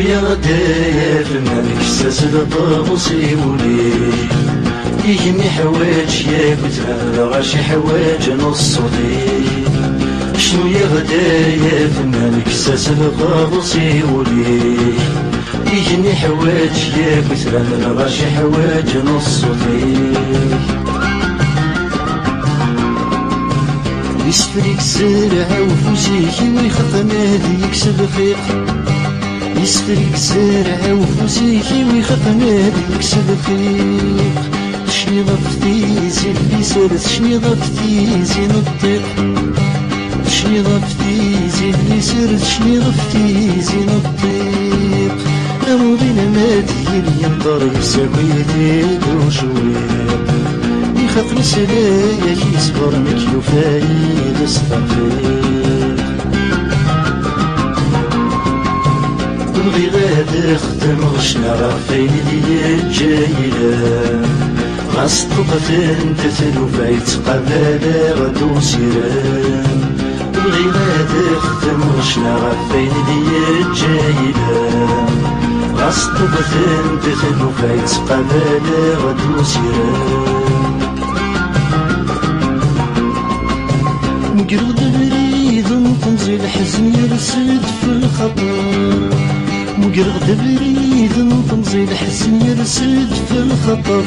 يغدايا فمالك ساسد طابوسي ولي يجني حواج يا كتاب غاشي حواج نصوتي شنو يغدايا فمالك ساسد طابوسي ولي يجني حواج يا كتاب غاشي حواج نصوتي يسفريك زرع وفوزيك ويخاف نادي يكسب خيق يسفريك زرع وفوزيك ويخاف نادي يكسب خيق شني ضفتيزي اللي سرت شني ضفتيزي نطيق شني ضفتيزي اللي سرت شني ضفتيزي نطيق أمضينا ما تجيلي ينظر يساوي وشويق يخاف نسلايا يصبر مكيوفايد استغفر بغي غاد خدم غشنا غفاين ديال جايلة غاس طبتن تثلو فايت قبالة غدو سيران بغي غاد خدم غشنا غفاين ديال جايلة غاس طبتن تثلو فايت قبالة غدو سيران مقرد بريد نطنزي الحزن يرسد في الخطر مقرد بريد نطنزي الحزن يرسد في الخطر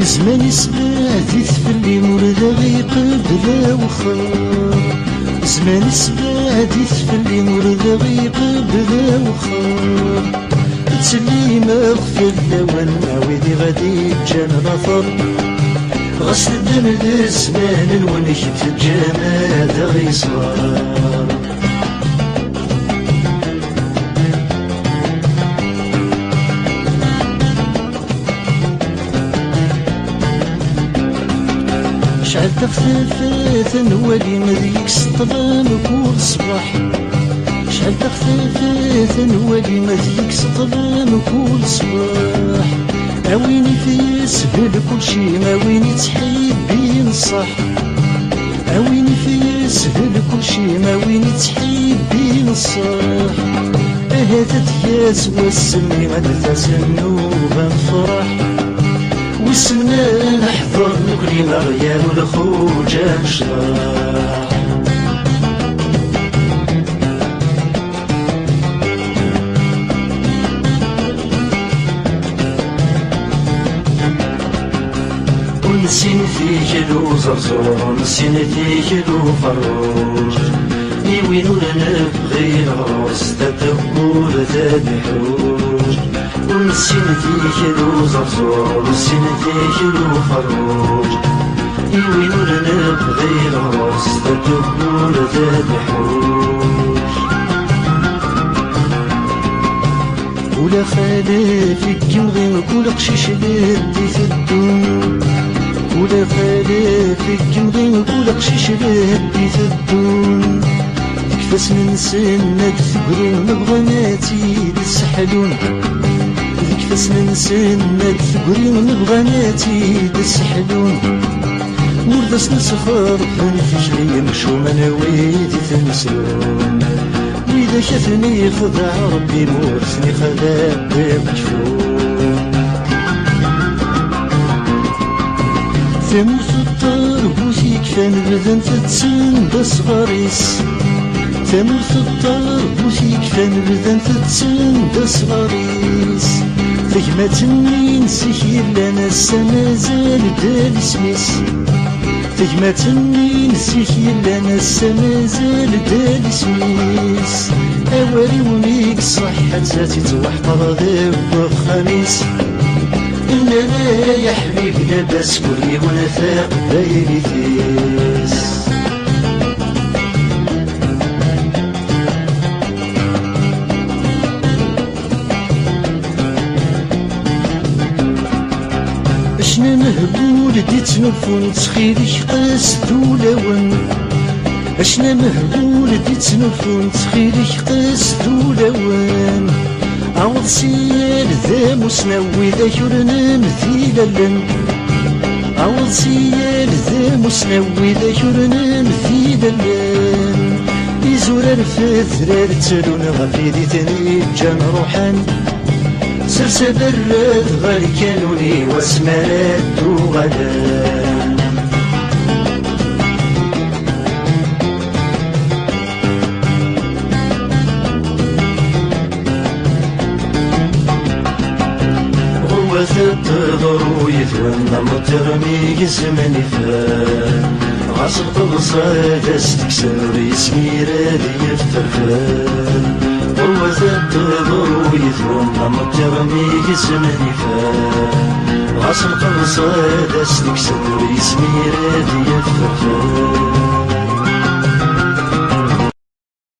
زمان سباتي ثفلي مرد غيق بلا وخر زمان سباتي ثفلي مرد غيق بلا وخر تسلي ما غفل لوان ويدي غادي جان نظر غسل الدم الزمان ونكت الجمال غيصار شعل تخفيفات نوالي مذيك سطبان كل صباح شعل تخفيفات نوالي مذيك سطبان كل صباح اويني في سهل كل شي ما ويني تحبي نصح اويني في سهل كل شي ما ويني تحبي نصح هذا تياس والسمي غدا تسنوبا نفرح والسمنا نحضر نكري مريم والخوجة نشرح نسين فيك لو زرزور نسين فيك لو فروج يوين لنا بغير غروس تتبور ذا بحروج ونسين فيك لو زرزور نسين فيك لو فروج يوين لنا بغير غروس تتبور ذا بحروج ولا خلافك يمغي كل قشيش بيدي في الدون ولا خلافك نغي ولا قشيش لهدي في الدون تكفاس من سنة ثقرون بغناتي تسحلون تكفاس من سنة ثقرون بغناتي تسحلون وردس نسخر فنفجري مشو مناويدي تنسلون وإذا شافني خدع ربي مورثني خدع بمجفون ثمرت الطربوس يكفى نبدا تتسن بصغاريس ثمرت الطربوس يكفى نبدا تتسن بصغاريس ثقمة تنين سيكير لنا السمازال دال سميس ثقمة تنين سيكير لنا السمازال دال سميس أواري ونيك صحة ذاتي توحطر ذا الخميس إننا يا حبيب لاباس كلي ونفاق بايلي فيس اشنا مهبول دي تنفون تخيلك قاس دولون اشنا مهبول دي تنفون تخيلك قاس دولون عوض سيال ذا مسنوي ذا كرنا مثيلا عوض سيال ذا مسنوي ذا كرنا مثيلا يزور رفث راد تلون غفيدي تني جان روحان سرسة برد غالي كانوني واسمارات وغلان تضرو يثوان مترمي يزمني فان غاصب تبصاد استكسر يسمير هذي يفترفان هو ذات تضرو يثوان مترمي يزمني فان غاصب تبصاد استكسر يسمير هذي يفترفان